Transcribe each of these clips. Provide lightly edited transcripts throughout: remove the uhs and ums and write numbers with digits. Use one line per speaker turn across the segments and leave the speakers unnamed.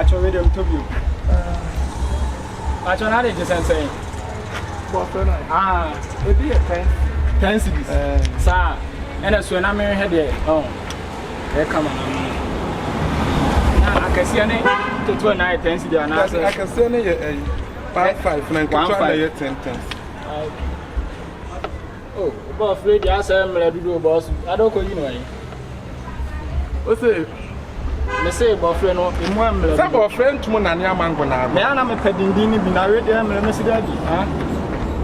Pacho radio to you. Pacho na dey just say.
It be a
10 cities. Sir, and as when I'm here there. Oh. There come on. I can see any to 29 10 cities and I
can see any 5 and try 10
Oh, about afraid I say I'm ready to do boss. I don't go you know.
What's it?
Me say boyfriend no in one
some boyfriend to Monania Mango now.
Me ana me pedindini bi na we dey me see daddy. Ah.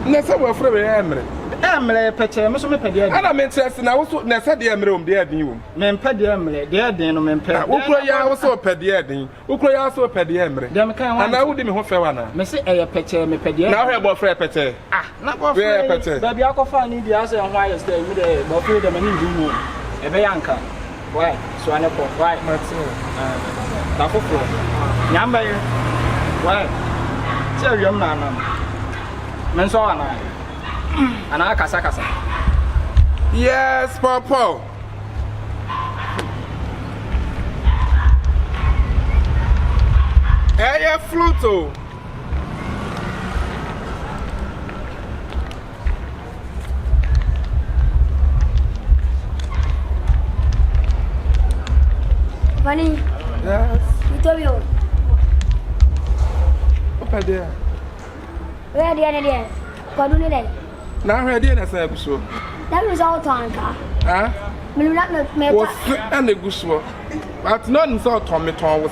Na say boyfriend we emre.
Emre peche me so me pede.
Ana me interest na wo so na say dey emre dey adin wo.
Me pede emre dey adin no me pede.
Ukro ya wo so pede adin. Ukro ya so pede emre.
Dem kan wa.
Ana wo di me ho fe wa na.
Me say eye peche me pede.
Na wo boyfriend peche.
Ah, na boyfriend peche. Baby akofa ni dia say ho ayes dey me dey boyfriend dem ni di mu. Ebe yanka. Why? So I never why? Tafofo. Nyamba ye. Why? Tell you na na. Men so ana. Ana kasa.
Yes, Papa. Hey, flute.
Funny.
Yes.
You told me.
Papa there.
Where there? What do you need?
Now where there na say so.
That was all time car.
Huh?
Me not me.
Was and the guso. But none so tomato was.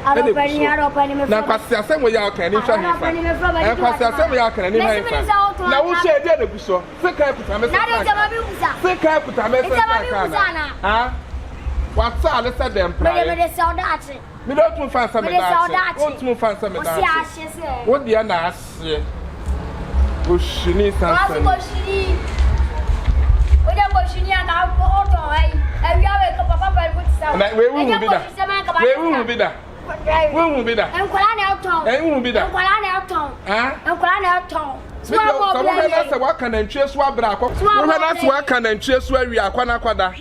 I don't penny me.
Na kwasi asem we ya kan ni hwa hefa. Na kwasi asem we ya kan ni hefa. Na wo share there na guso. Se kai puta me se.
Na dey jama bi busa.
Se kai puta me se. Ha? What's all the said them price?
Me dey sell that.
Me don't move fan some that. Don't move fan some that. What the na ase? Oshini sansan.
Oshini. Oda oshini aka auto ai. E wi awe ko papa ba go tsa.
Na we wu bi da. We wu bi da. We wu bi da.
Enkwala na auto.
Wu bi da.
Enkwala na auto.
Ah?
Enkwala na auto.
So we na say wa kan ntwe so abra akọ. We na say wa kan ntwe so awi akwana kwada.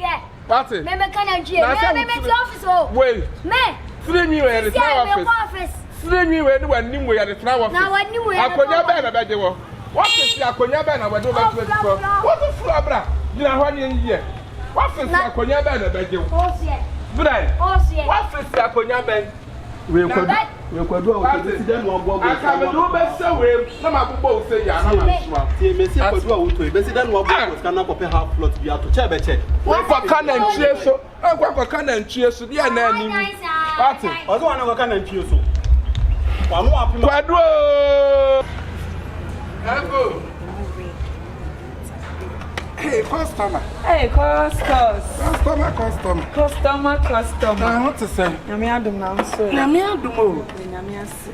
What it?
Me can ntwe. Me to office o.
Wait.
Me.
Three new at the office. Three new at one new at the office.
Na one new at
Akonya ba na beje wo. What is the akonya ba na we do ba 24? What the floor bra? Gina ho ne yie. What is the akonya ba na beje wo?
Osie.
Bra.
Osie.
What is the akonya ba?
We kwadu o to ti dem wo gbo.
Aka me do be se we na ma gbo o se ya na ma swa.
Ti me se kwadu o to be se dem wo gbo ka na kope half plot bi ato che be che.
We kwa kana ntue so. Kwa kana ntue so dia na ani. What?
Ozo wana kwa kana ntue so. Wa mo apima.
Kwadu o. Hello. Hey, customer.
Hey, customer.
I want to say.
Nyame adum na nso.
Nyame adum o.
Nyame ase.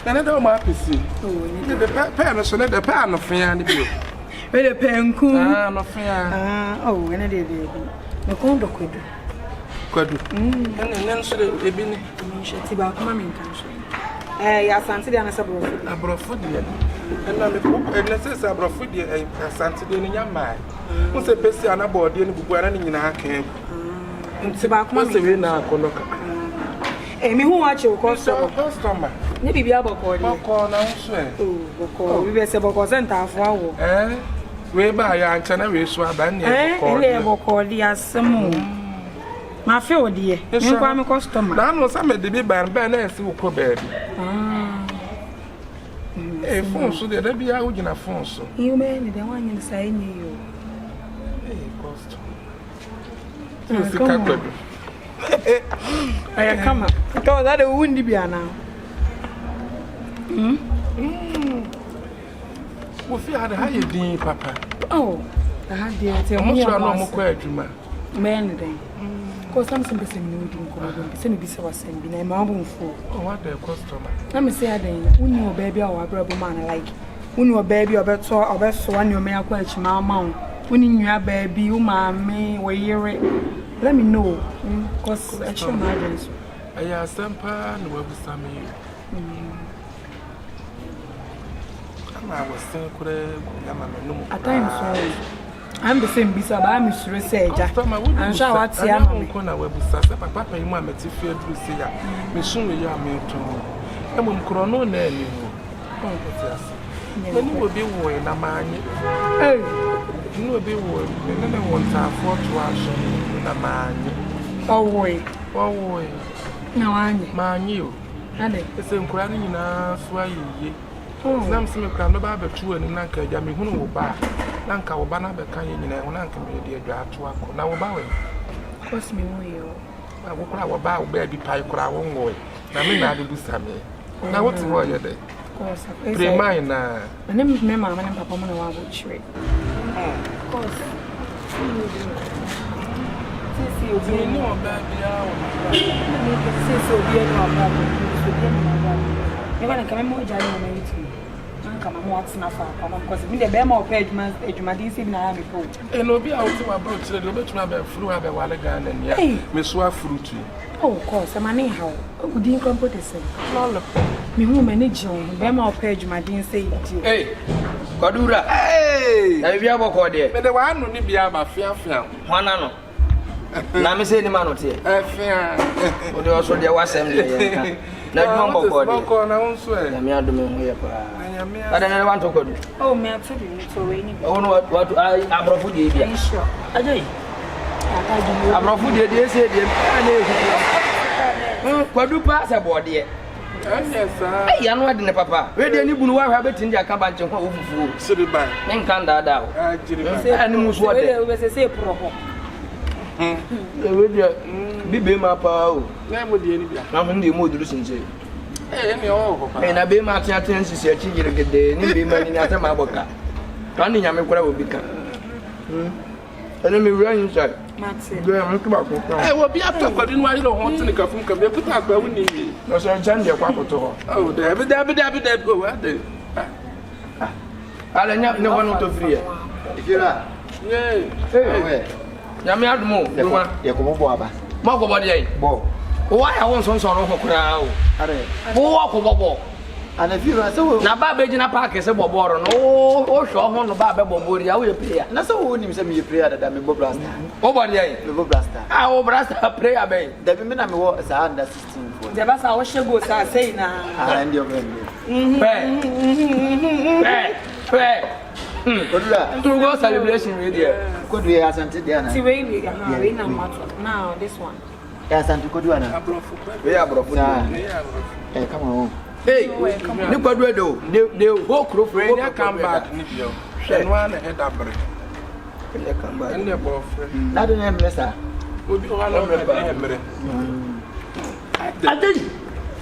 Na ne do ma pesi.
Oh, ni
The pen so ne the pen no fia ne bio.
we de penku.
Ah, no fia.
Oh, ene de bi. Me kondo kwedu.
Kwadu. Ne nso de ebi ni.
Nsheti ba kuma me nkan so. Ya santi de na sabro.
Abrofo de. Na me ko ne se abrofo de asante de ni nyama. Mo se pesi ana board de ni bubu ana ni nyina aka.
Nti ba kuma
se we na akono ka.
Mi hu wa che
customer.
Ne bibia boko de.
Boko na nso e.
Oh, boko. We be se boko center afo awo.
We ba ya ncha na we so aba ne boko.
Ile boko di asemu. Ma fe odie. Nkwa me customer.
Na no sa me de bi ban na ese wo ko ba bi. Phone so de bi ya wo gina phone so.
You me ni de wanyi sa enyi yo.
Customer. Si ka kwadu.
Aya kama. Because that the wundi bia na.
Wo fi ada ha ye din papa.
Oh. Aha dia te
mo sura no mo kwa adwuma.
Men den. Ko something be sem ni wudi nko do. Se me bi se wasem bi na ma bo mfo.
Oh, what the customer.
Na me say adan. Uni o baby a wa brabo man like. Uni o baby obeto obeso ani o me akwa achima ma wo. Uni nua baby wo ma me wo yere. Let me know. Cause actually my agency.
Aya sampa no wabusa me. I was saying, at times,
I'm the same bisa ba mi sure say ja. I'm sure what ya ma me.
Ko na webusa se papa pa yi mu ameti fi aduru se ya. Me sun me ya me to. E mo mkro no na ani wo. Ko ko ti ase. Mani wo bi wo na ma anyi. Eh. Ni wo bi wo me na won ta fo to aso na ma anyi.
Owoy.
Owoy.
Na wanyi.
Ma anyi o.
Ade.
Ese nkura ni nyina so ayiye. Nam se me kra no ba betu ani na nka ja me hunu wo ba. Na nka wo ba na be kan ye nyina ho na nka me de adwa ato akọ. Na wo ba we.
Cause me wo yo.
Na wo kra wo ba wo ba bi pai kra wo ngo. Na me na adu busa me. Na what wo ye de?
Cause
Premai na.
Me mama na papa mo na wa go chire. Cause si obi
ni o ba bi a wo.
Si obi no aba ko. Me ba na kama mo jare mo na yitu. Kama mo atsina fa kama because me dey be ma opa adwuma din se bi na ya me po.
No bi a wo ti wa bro chire de obetuma be furu a be wale ga na nia. Me so afuru tu.
Oh, course, I'm an how. Would you come put this in?
No,
me who manage you, be ma opa adwuma din se yi.
Hey. Kwadura. Hey. Na bia boko de.
Me de wa anu ni bia ba fiafia.
Hwana no. Na me say ni ma no te.
Afia.
O de oso de wasem de ye. Na dwon boko de.
Boko na won so e.
Na me adome ho ye pa. Ada na wan to kodu.
Oh, me atudu ni to we ni.
Oh no what abrofu de bia.
Are you sure?
Ajay.
Atadwe.
Abrofu de say de na ehu. Kwadu pa se bode.
Yes sir.
Ai anu ade ne papa. We de ni bunu wa hwa betin de aka ba nche ho ofufu.
Sidi ban.
Ne nkan dada o.
Jiri ban.
Ai ni muso de.
We say pro ho.
We de bibe ma pa o.
Na mo de ni bia.
Na mo ndi mo duru sinje.
Ni o ko pa.
Na be ma tia tia sisi achi gire gede ni be ma ni ata ma boka. Kan ni nyame kora obi ka. Ene mi wura yin sai.
Matse.
Go am to ba ko.
Wo bi after kwadi no ayiro ho tini ka fum ka be puta agba wu ni bi.
No so chan de kwa koto ho.
Oh, de be go wa de.
Ala nya ne wono to free.
Ikira.
Yeah.
Ewe.
Nyame adumo.
Ye ko bo aba.
Mo ko bode yi.
Bo.
Wa ya won son son ho kura o.
Are.
Wo ko bobo.
Ana fira se wo.
Na ba be gina park se boboro no. O hwo ho no ba be bobori ya wo ye player.
Na se wo ni se me prayer da me bo blaster.
O bode yi.
Me bo blaster.
Ah o brasta prayer be.
Da bi me na me wo sa under 16 for.
Je ba sa wo shego sa sei na.
Ah ndi o be.
Pe.
Kodura.
To go celebration we there.
Kodura asante dia na.
See we na we na matter. Now this one.
Ya asante kodura na.
We abrofu.
Come on.
Hey, ni Dwedwe do. The whole crew for
We come back ni bio. Shenwa na head abre.
They come back.
Ende bo fre.
Na do na blessa.
Obi o hala me ba emre.
Adey.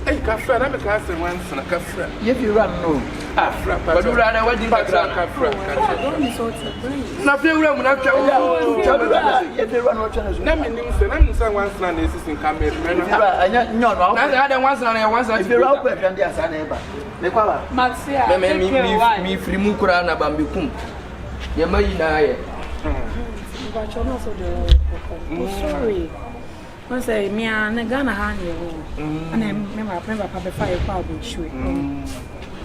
Ei ka fra na me ka se wansi na ka fra.
If you run no.
Fra pa.
Kwadura na wadi
ka
kakra.
fra.
Don't be so surprised.
Na fe wura mu na twa wo.
If you run no chance.
Na me nim se wansi na na esisi nka me no.
Anya nyo no.
Na ada once na once.
If you run kwa ndi asa na eba. Me kwa ba.
Matse.
Me free mu kura na bambekum. Ye mayi na ye.
But you're not so the sorry. I say me and Ghana honey and I remember Papa fire power be sure.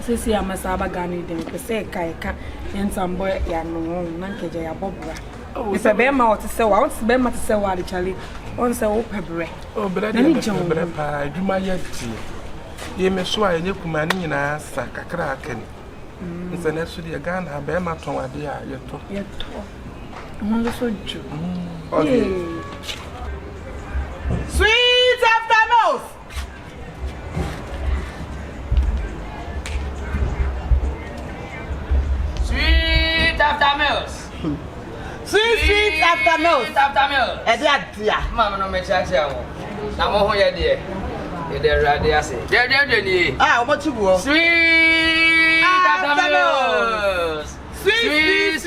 Sisi ya masaba Ghana dem pe say kai ka entambo ya no nankeje ya bobra. If a be ma what say wa what be ma say wa chale on say wo pebre.
Oh brother ni pebre pa adwuma ya ti. Ye me so a ye kuma ni nyina sa kakra akan. Nse na so de Ghana be ma ton ade a ye to.
Ye to. I'm so ju.
Okay.
Sweet afternoon. Sweet afternoon.
Sweet afternoon.
Afternoon.
Ede adia.
Mama no me chacha wo. Na mo ho ye de. Ye de rade ase. De ni.
Ah, omo chibu.
Sweet afternoon. Sweet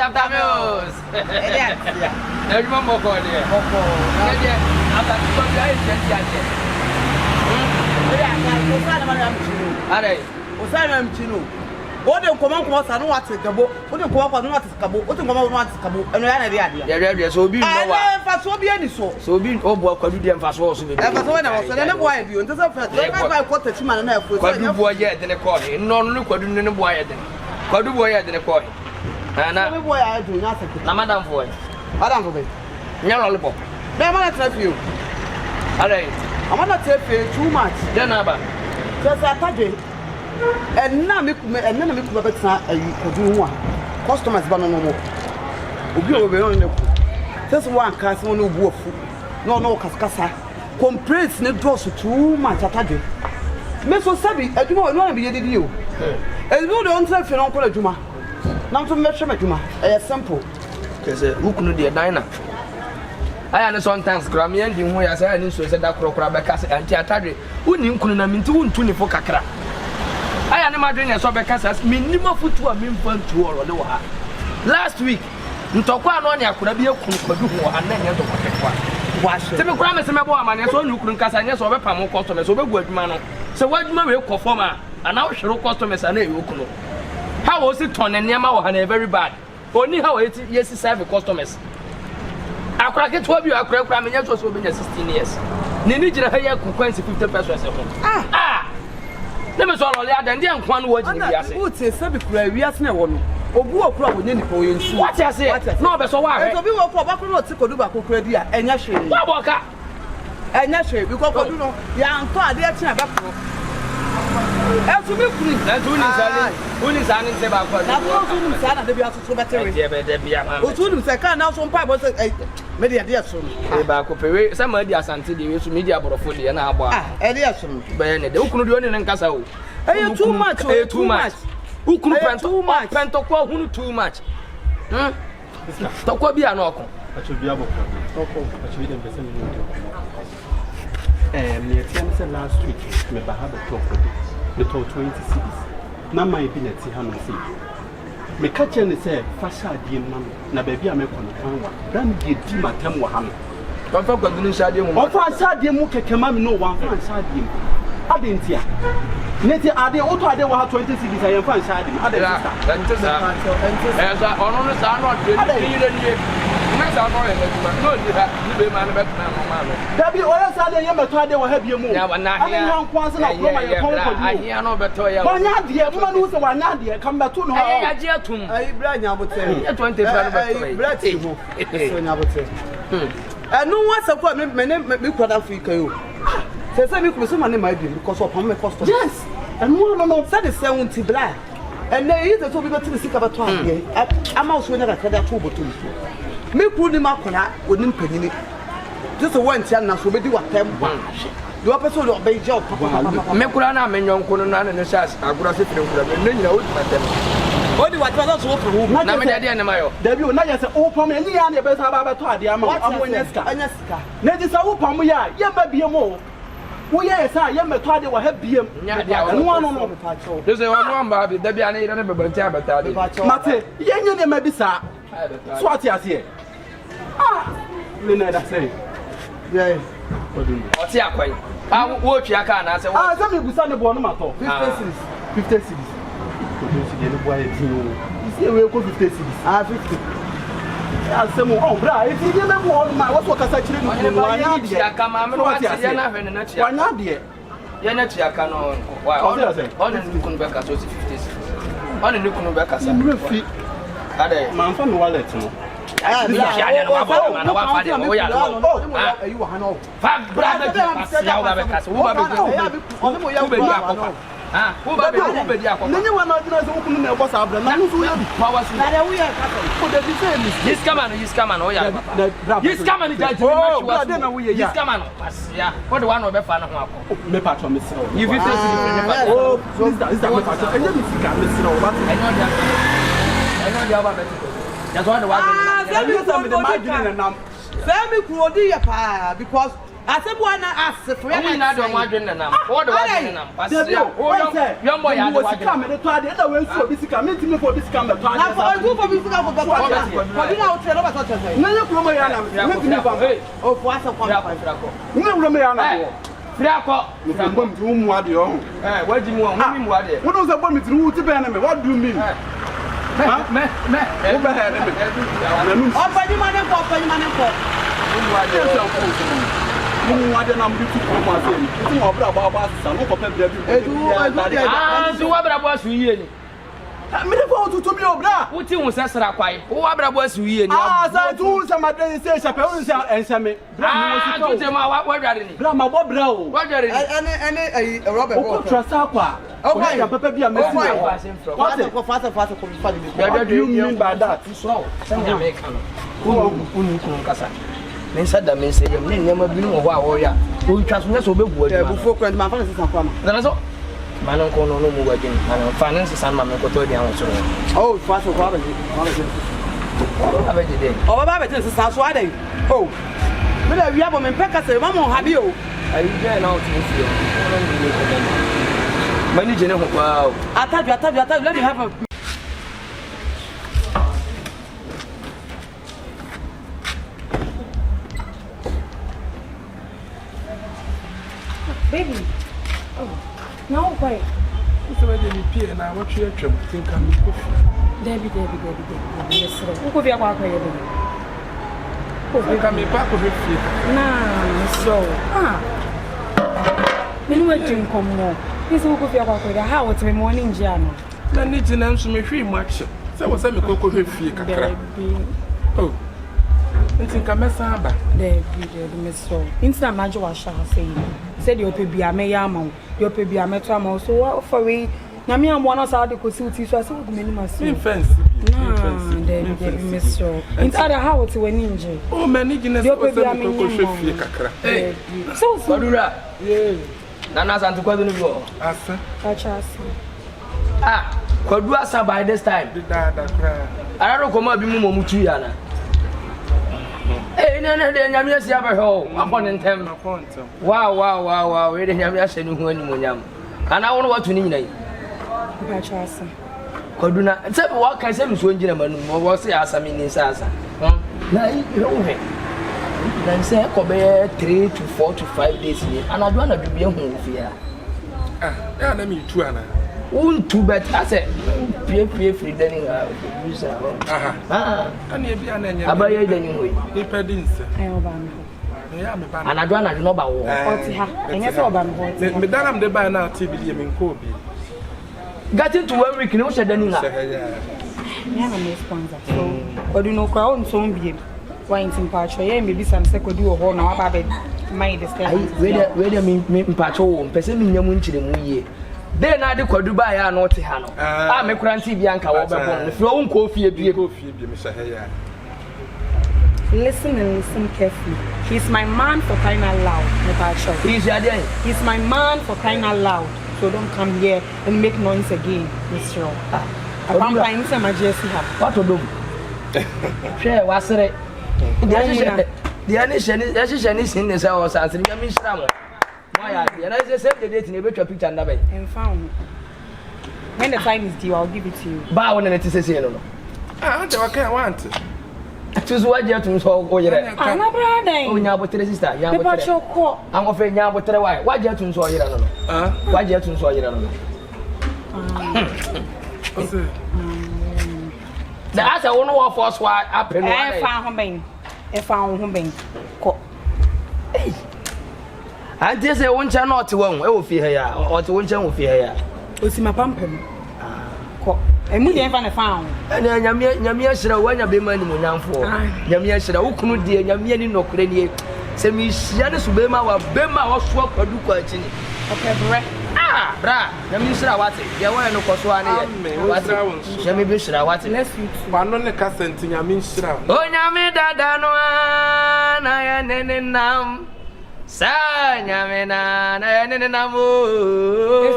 afternoon.
Ede adia.
Na juma mo ko de.
Boko.
Na de after ko ga ise ti ate.
Ede adia. Osa na ma mchinu.
Are.
Osa na mchinu. Ode nkoma sa no wate gabo. Ode nkoma no wate gabo. Ode nkoma no wate gabo. Eno ya na de adia.
De so obi no wa.
Ah, fa so bi ani so.
So obi obo kwadu de mfa so so be.
E fa so na so na boy bi. Nte so fa. Fa kwota chima na afo.
Kwadu boy ye de ne ko he. No kwadu ne boy ye de. Kwadu boy ye de ne ko he.
Na me boy I do nya secretary.
Na madam boy.
Madam boy.
Nya lollipop.
Na man tell you.
Alright.
I'm not tell you too much.
Then aba.
Just Atadwe. And na me better do one. Customers ba no more. Obi o be on ne ku. Just one cast no bu ofu. No kaskasa. Complaints ne draw too much Atadwe. Me so sabi aduma no na be yedidi o. Ezu de on tell fi no kola aduma. Na to me hwe aduma. E simple.
Kese ukunu de Daina. Aya ne sometimes gram ye ndi hu ya say ni so se da krokra be kase anti Atadwe. Uni nkunu na minti wontu ni fo kakra. Aya ne madwe ne so be kase minima futu a memfantu oro de wa. Last week ntokwa no ne akura bi ekunu kwadu hu ananya do kwakwa. Washe. Tebe kura me se mebo amane so nu kunu kasa nya so be pam customer so be gu aduma no. Se waduma we kofom a ana wo hwero customers ana e okunu. How was it turn and Yama or very bad? Only how it yes serve customers. I crack it to you, I crack me just over 16 years. Nini Jira consequence 50 pesos. Let me saw all that and then one word in the assay. Would say, Sabi, we ask no one. Obu okra wo nyeni po yensu. What you say? No be so wa. E so bi wo ko ba ko no ti ko du ba ko kra di a enya hwe. Wa boka. Enya hwe bi ko ko du no ya nto ade a tia ba ko. E so mi kuri. Na tu ni sani. Uni sani se ba ko. Na ko tu ni sani de bi aso so betere. E be de bi ama. O tu ni se kan na so mpa bo se me de ade so. E ba ko pewe se ma di asante de we so media borofo de na agba. Ah, e de so. Be ne de ukunu de oni ne nkasa o. E too much. E too much. Ukunu pento kwa hunu too much. Tokwa bia no okon.
Achobia bokwa. Achobi dem pese me no. Me say last week me ba ha be talk for the 20 cities. Na my bi na ti ha no say. Me ka che ne say fa sha die ma na ba bia me kono kan wa. Dan die di matam wa ha no.
Fa kwa dunu sha die mu.
O fa sha die mu keke ma me no wan fa sha die mu. Adentia. Neti ade oto ade wa 20 cities ayen fan shade ade sister esa ono no sa no ade ni le ni me sa no le no di ha ni be ma no be na no ma no da bi oya sa ade ye meto ade wa ha bie mu ya na ade han kwa se na pro ma ye kon ko di ahia no beto ya wa nya ade mo no se wa nya ade kan beto no ha ya je atum ai bra nya bote 20 no beto bra ti ho so nya bote enu wa se ko me kwada Africa yo. Say me come so many my dream because of my customer. Yes. And no say the 70 black. And they is to be got to the sick about 12 years. I'm also never had that 2 bottles. Me put him up on that wouldn't penny. Just a one channel so we do what them one. Do a person of bay job. Me kurana men yon kunana and shas. I could have said then you know what do what was also for na me dey na mayo da bi o na ye se o pom ni ya na be sa ba to ade ama am onyeska anyeska na di sa wo pom ya ye ba bie mo wo ye sa ye meto ade wa ha biem no no do se wa no ba bi da bia na ire na be bante abata ade mate ye nye ne ma bi sa so ati ase le na da say yeah oti akwai wo twa ka na se wo se me busa ne bo no mato 50 cities you see, we go 50 cities. 50. I say, oh, bra, if you didn't want my what's what I said, why not? I come, I'm not here. You're not here, can why? On the new back as 50 cities. On the new back as a man from the wallet. Who baby nene wa na dina so kunu na boss abra na no so ya power so na we ya ka ko de say this come on oh ya papa this come on judge me ma sure so na we ya this come on pasia what the one no be fa na ho akọ me patron me siro you fit say me patron oh this me patron enye me sika me siro but I know the about better that's why the one me the margin na nam say me kuro di ya pa because I said, "Why not ask for you?" I don't want to know. What do I know? I said, "Young boy, I was coming to the other way. So this coming to me for this camera. Now, for you for this camera, but you know, tell us what to say. No, you come here. Oh, for us, no, Friako, you can bomb to whom what you own. What do you want? What was the bomb to who to enemy? What do you mean? Who are the number 2 Kumasi? What about San Opoku? So what about you? I mean, for to me, Obra.
What you was Sara Quai? Who are was we?
Ah, I do some of the say, Chappelle and Sammy.
Ah, what are you?
Grandma Bob Brow.
What are you?
Any Robert
Walker Trasaqua. Oh, I am Papa be a mess. What do you mean by that?
Slow. Men said that men say, you never been a warrior. Who transmits over before my father's son. That's all. Man, no more working, and finances and my custodian. Oh, fast of Robert. Have a day. Oh, Babbitt is a South Riding. Oh, but we have a man, Pekka, Mamma, have you? I dare not to see you. Many general. Wow. I thought you, let me have a.
Baby. Oh, no, wait.
It's already me and I watch your trip. Think I'm
Debbie. Yes, sir. Who could be a walker?
Who come in back of your feet?
Nah, so. Then we drink come more. This who could be a walker. How it's been morning, Jana.
I need to answer me free much. So what's a cocoa feet? Oh. I think I'm a samba.
Debbie, so. Instant Major was saying. Said you'll be a mayamo, you'll be a metamo, so what for we? Nammy, I'm one of our decosuti, so I saw the minimum.
Fancy.
Debbie, Miss Show. Inside the house to an injury.
Oh, managing a cocoa feet.
So,
Sadura. Nana's and to go to the war. Ah, Quadrasa by this time. I don't come up with Mumuchiana. Hey, no, I'm just ever home. Upon in them. Wow. We didn't have just any one. And I want to need. Coduna, except what can say, Miss Wingerman, or was the Assam in his answer. Then say, Kobe 3 to 4 to 5 days here, and I don't want to be a home here.
Ah, let me too, Anna.
Won't too bad. I said, pay free dining.
And you be an
anyway. And I don't know about war.
And yes,
Madame de Bana TV in Kobe.
Got into 1 week, no said any.
Yeah, sponsor. So, but you know, crown so be wine in patch. Maybe some second do a horn or about it. My disguise.
Where me patrol, Pessiming Yamunchi the Muye. Then I do Dubai and not Hano. I'm a cranty Bianca over the flow coffee.
Listen and listen carefully. He's my man for crying out loud.
He's your day.
He's my man for crying out loud. So don't come here and make noise again, Mr. I can't find some majesty.
What to do? Share what's it? The initiation is in this house answering your Miss Ramon. And I just said the date in a better picture and
and found. When the time is due, I'll give it to you.
Bow and it is a sailor.
I can't want it.
Choose what you're to hold. Oh, yeah,
I'm not brother.
Oh, yeah, but the sister, young
but your court.
I'm afraid now, but why? Why you're to saw you? Why you're to saw you? That's a one of us why up and I found him. I found him. Hey. And this is one channel to one, I will fear here, or to one channel fear here.
What's my pumpkin? And we never found.
And Yamia should have won a big money for. Yamia should have could dear Yamia no credit. Send me Shadows Bema or Bema or swap or do question. Okay, ah, bra, Yamia should have watched it. You want to cause one. Yamia should have watched it. Let's
one on the castle, Yamin Shra.
Oh, Yamida Danoa, NENE Nam. Sanyamena na NENE namu.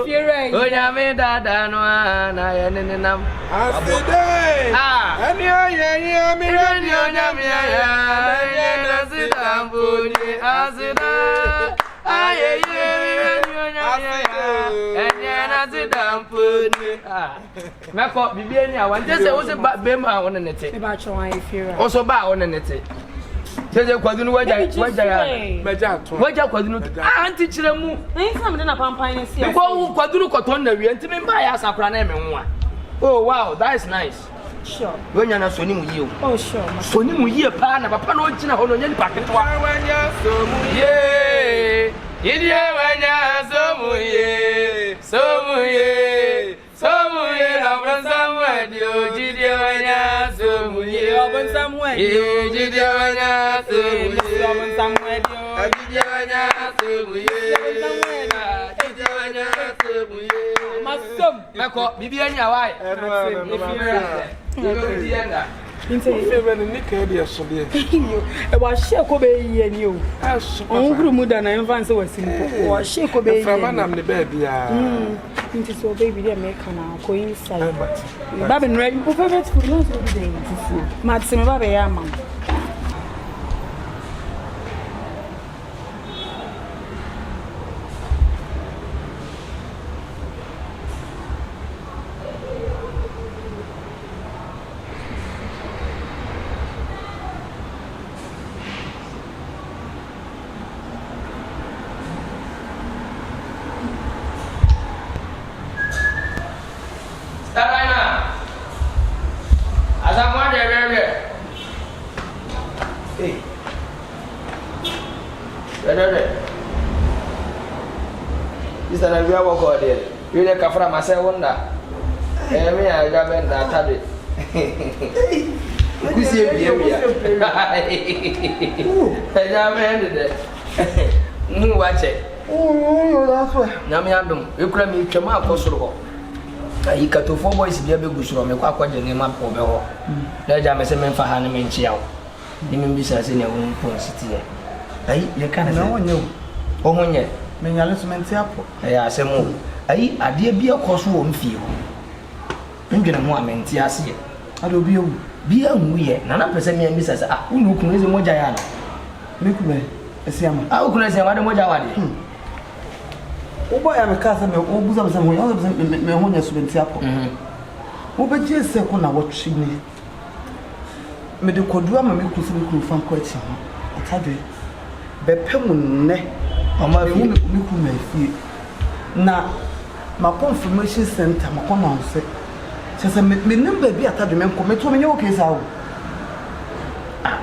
If you're right.
Oh nyameda danwa na NENE nam.
Aside.
Ah.
Anya mi
nyamia ya. Nasidambuni asida. Aye nyamia ya. Enya nasidambuni. Ah. Meko bibie ni awan. Tese wo se bema won nete.
Me ba chwa if you're right.
Also ba won nete. Tese kwadunu waja ya. Waja kwadunu anti chiremu
nsa me na pampan ne sia
because kwadunu koton na wi ntimi mba ya asakra na emenwa. Oh wow, that is nice.
Sure.
Wonya na soni mu yi o.
Oh sure.
Soni mu yi pa na papa no gina ho no nya ni paketwa. Wonya so mu ye. Idie wonya so mu ye. So mu ye. So mu ye la bransa mu adio
somewhere.
Daina, as I'm wondering, hey, this is an idea of God. You look after myself, wonder. Me, I got bent that Atadwe. You see, watch it. Oh, that's why. Namiadum, you cram me, Chama, Kosovo. I got to 4 boys, dear Begusro, make up what the name up over all. Let them as a man for Hannah Menchiao. You mean, besides in your own point city. You can't know you. Oh, when yet, may I listen to Apple? I say more. I dear be a course won't feel. I'm going to want Mentiasi. I will be a weird. None of the me and Mrs. Who can raise a Mojayana. Make me a Siam. How could I say what a Mojawadi? Oh, boy, I'm a cousin of all bosoms and we all of them may want us to be apple. Oh, but just a corner what she need. Medical drama make you from question. Atadwe. Bepemune. Or my woman may feel. Now, my confirmation center, my common say. Says a number be Atadwe men commit to me your case out.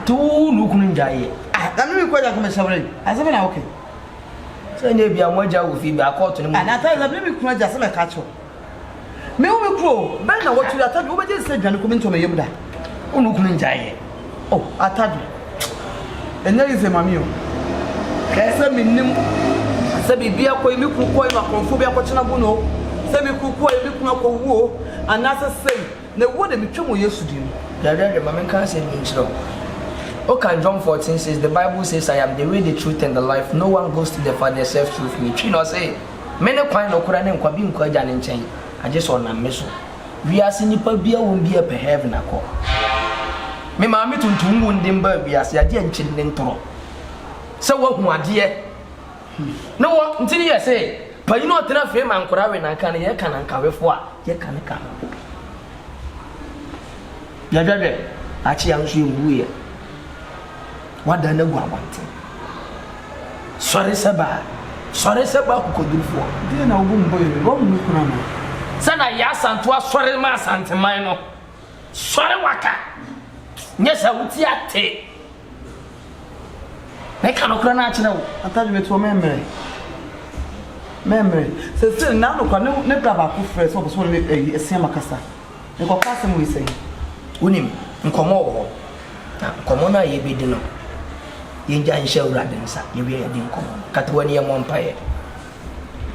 Two look in Jay. I'm really quite like my salary. As I'm okay. So maybe I'm more jaw with you, I caught him. And I tell them, maybe come just a catch. Me will crow. Ben, what you Atadwe over just said, and come into my yamda. Oh, look in Jay. Oh, Atadwe. And there is a mammy. Kesa minim sabi bia ko emi kuko ma konfo bia ko chena buno sabi kuko emi kuma ko wo anasa sei na wo de metwemo Yesu din the mama can say me chiro. Okay, John 14 says the Bible says I am the way, the truth and the life. No one goes to the Father except through me. Chino say many kwan no kura ne nkwa bi nkwa ja ne nchen. I just want na meso. We are sinipa bia won bia pe heaven akọ. Me ma me tuntum wundin ba bia se ade anchin ne ntoro. So what ade no what until you say but you know tena fe man kora we na kan ye kan anka we fo a ye kan kan ya dwedwe a chi an so wu ye wada na gu abante sore seba ku kodurfo de na obu mbo ye ro mu kuna no sana ya santo sore ma santeman no sore waka nyesa wuti ate I can't cry na china Atadwe to memory so still now no can never ba ku fresh so so e sia makasa e ko kasa mu ise unim nkomo wo nkomo na ye bedi no ye nja nhye urade nsa ye wi ye di nkomo katwani ye mompaye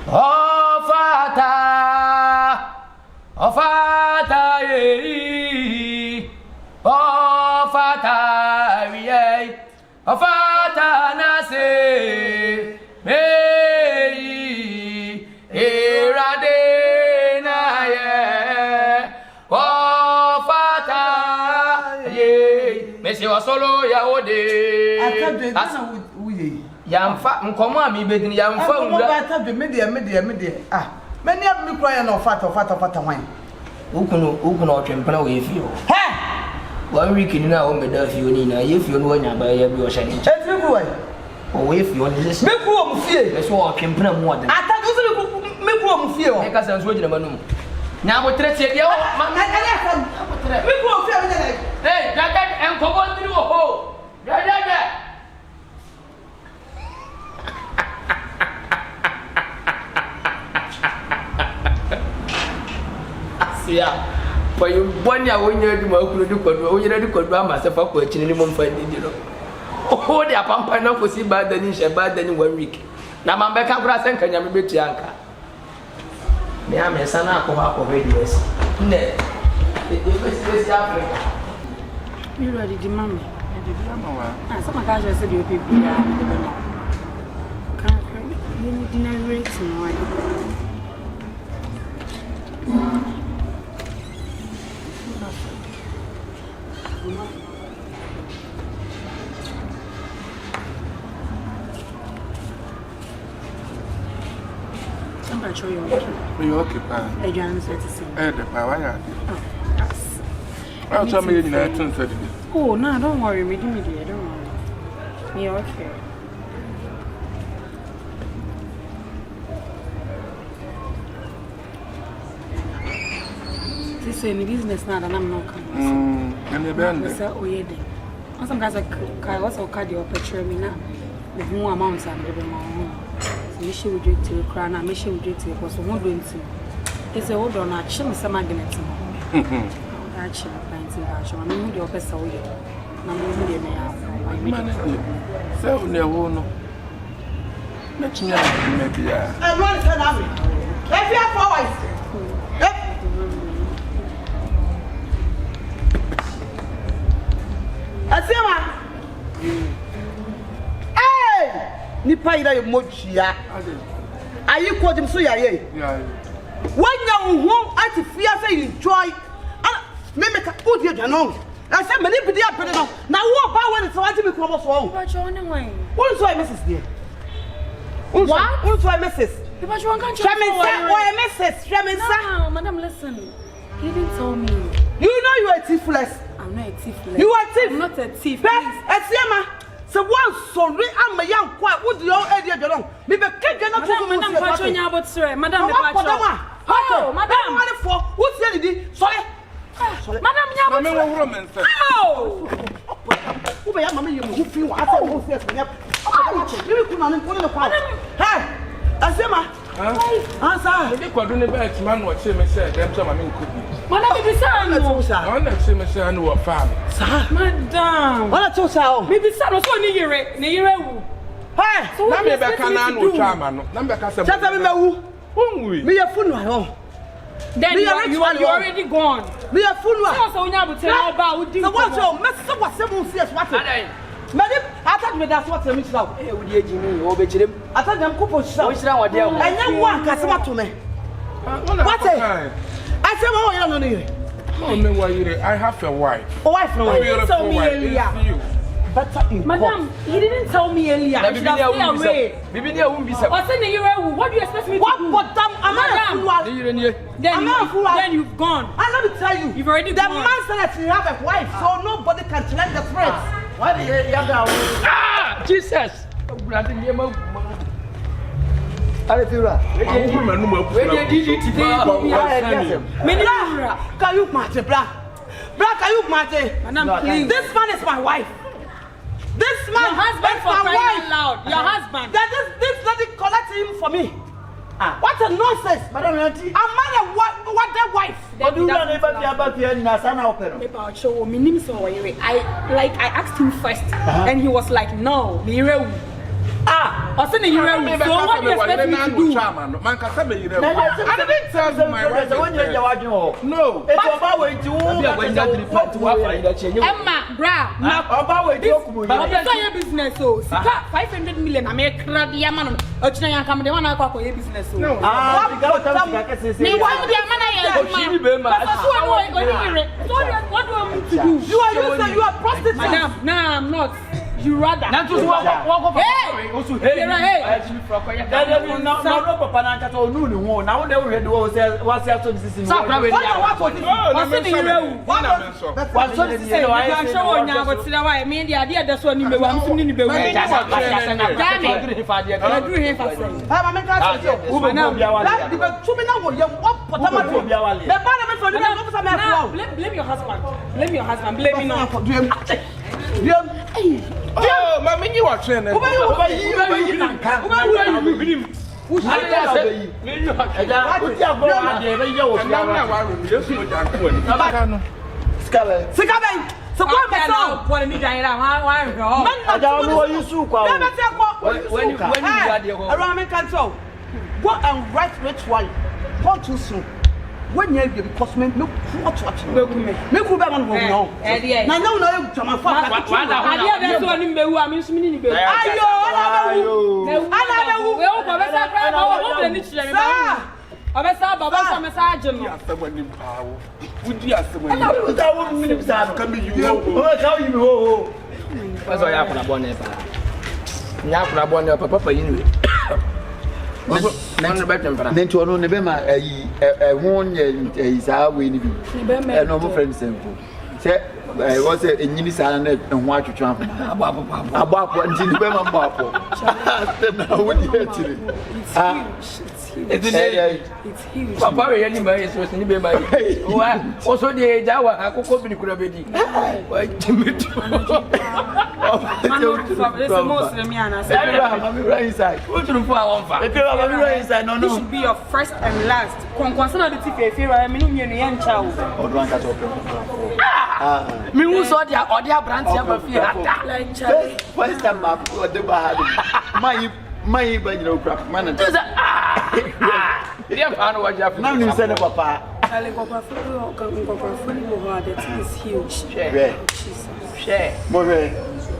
oh fata ye oh fata ye Afata na se mei irade na ye afata ye mesi wasolo ya ode Atadwe na uye yamfa nkomo ami bedini yamfa ura Atadwe media ah many of me cry na afata wan ukuno otwempena we fio he 1 week in now, me da fioni na ye fioni wanya ba ya bi o shani. Etri ku wai. O we fioni this. Me ku o mu fie. Me so o twempena mu odan. Atadwe so me ku o mu fie o. E ka san so gina manum. Nya mo trete dia o. Ma na ya san. Me ku o fie o na. Hey, dada en ko bo ndiri wo ho. Dada. Asia. For you One year when you're doing myself up with minimum for the oh, they are pumping up for see bad than 1 week. Now, my back up grass and can you be Bianca? Me, I'm a son of radios. Nay, it's Africa.
You ready, the mommy? Some of guys said you'll be dinner rates no. I'm sure you're okay.
You're okay, Pa.
I don't say to see.
The power.
Yes.
I'll tell me in 1930.
Oh, no, don't worry. Me, don't worry. You're okay. This is any business now, and I'm not coming.
And the band.
Oh, yeah. Some guys are also cardio picture me now. With more amounts and the more. Mishi would do to the crown, and Mishi would do to it was a wood into. It's a old on action, some magnet. Action, planting action. I mean, your best away.
So, no one. Let's maybe.
I'm not an army. If you have 4 wives. Asema. Hey! Nipa ira yo mochia. Ayi ko dim so yaye.
Yeah.
When you home at fear say enjoy. Me make o di aduano. I say many be there pede no. Na wo ba when so ati me ko so.
But you only way.
Who so Mrs. there?
What?
Who so Mrs.
But you want to
Mrs.
No, madam, listen. He didn't tell me.
You know you are thiefless.
I'm not a thief.
You are thief.
I'm not a thief.
Esiema. So one sorry am a young quiet. What do you idea along? Me be kick not to
Madam Pacho nyabo sir. Madam Pacho. Oh, madam.
What for? Who's the sorry?
Madam nyabo. Oh.
Who be mama you who feel what I say who says me. You could not put in the part. Hey. Esiema. Answer.
The quadrone back man what say me say them some I could be.
Madam, baby, sir.
I want to say me say I know a farm.
Madam.
What to say?
Baby, sir, no so ni yere.
Hey.
So what
Number back and no charm no. Number ka say.
Tell me who?
Who
Me your funeral.
Then you are already gone.
Me your funeral.
So nya bo tell about who do.
So what so mess what say serious what? Madam, Atadwe that's what me now.
Eh, we dey jini, we be chirem.
Atadwe ko shira.
We shira wode am.
Anya wo akasema to me. What? I say what you know.
Oh, me why I have a wife.
Oh, wife no.
You didn't tell me earlier.
Better in
Madam, he didn't tell me earlier. I should have stayed away.
Bibi ne won bisa.
I said what do you expect me to do?
What but I'm not a fool.
Then you've gone.
And let me tell you.
You've already
the
gone.
Man said that you have a wife, so nobody can challenge the threats.
Why do you have that? Ah, Jesus. Brother, you ma. Ale fiura. We dey did today.
Can you mate, bra? Bra, can you mate?
Madam, please.
This man is my wife. This man,
your husband
is
for
my
crying
wife.
loud. Your husband.
That this lady collect him for me. What a nonsense, Madam Auntie. A man what their wife.
But you don't ever be about here in Asana Opera. I asked him first, and he was like, no, I said, so what do you expect me to do?
I didn't tell you my wife. No.
It's about way to
Emma, bra, your business, so 500 million. I make crowd the man. I come the one I call your business. No. What do I need to do?
You are prostitute.
Madam, no, I'm not. You rather.
Not to walk off.
Hey! Blame your husband. Blame your husband. Blame me not.
Oh, mommy, you are training.
Who's the so go me so what me Daina wan go I don't know you su kwa when you are there around me can so go and write which one what too soon when you because me what me ku be man go no na now no you tama fa ade be so ni mbewu a me so ni bewu ayo ana bewu we o ko be sa kra ma o be ni chire me ba Obesa baba so me sa agye no.
Asabani paawo. Wudi asabani.
Ana we ta wo mi sa ka me you. O ka you ho.
Paso ya kuna bone pa. Nya kuna bone papa yi ni. Nene betem para.
Nenti ono ne be ma ho nye sa we ni bi. E no mo friend sempo. Se wo se enyini sa na ho atwetwe abo nti ni be ma mbo apo. Na wo di etire. It's huge.
Papa we yani ma yeso ni be ma yi. Wa oso de jawa akoko bi kura be di. Wa jimitu.
It's mostly me and I said,
I'm right inside.
What you for one fa?
If you are right inside, no.
This should be your first and last. Concern the TV if you are me no yan chow.
Odwan ka top.
Me who saw their other branch here for fear.
Like Charlie.
First time I put the bar. My but you know crap man.
Dear fan what you have.
Now you said papa.
Charlie Papa the thing is huge.
Share.
More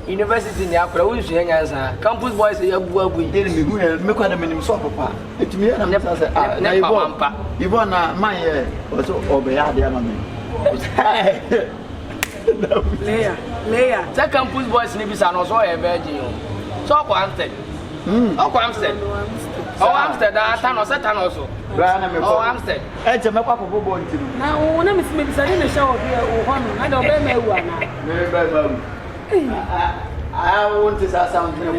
University in Accra, we should answer. Campus boys, you have worked
didn't me go and minimum so papa. It me and I said, Ivone, my also obey the enemy.
Leia.
That campus boys need to also a virgin. So Amstead. Oh, Amstead. Oh, Amstead, I was at also. Oh, Amstead.
It's a map of born to
Now, when I'm maybe I didn't show here, I don't know.
I want to say something. I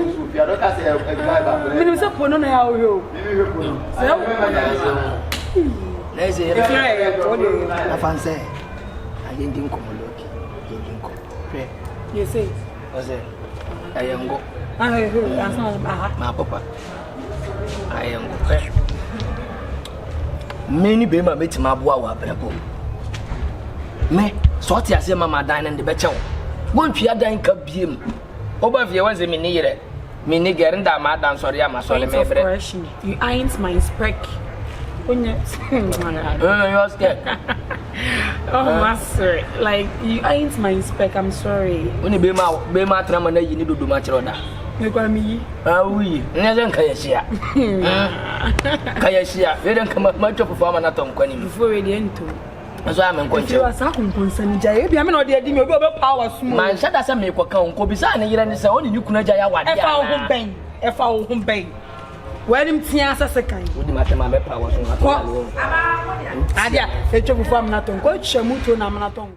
don't say a driver.
Minimum support no how you.
Let's say,
I
fancy. I didn't come.
You say,
was it? I am go. My papa. I am go. Many baby met my boy. Me, sort I say, Mama Daina and the better. Won't you die in Kabim? Over if you want me near it. Me nigger and madam, sorry, I'm a sorry, my friend.
You ain't my spec. When you're
scared.
Oh, master, like you ain't my spec, I'm sorry.
When you be my trauma, you need to do much order.
You got me.
Ah, we never Kayasia. Kayasia, you don't come up much of a farmer at home
before we enter.
As I am going to
you are concerned, Jay. I'm not the idea of power.
My son doesn't make what come Kobisa and you only you couldn't jaya what I found home if I won't pay. Well, him Tias a second. Would you matter my power? Adia, a trouble from Naton, coach, a mutual Namaton.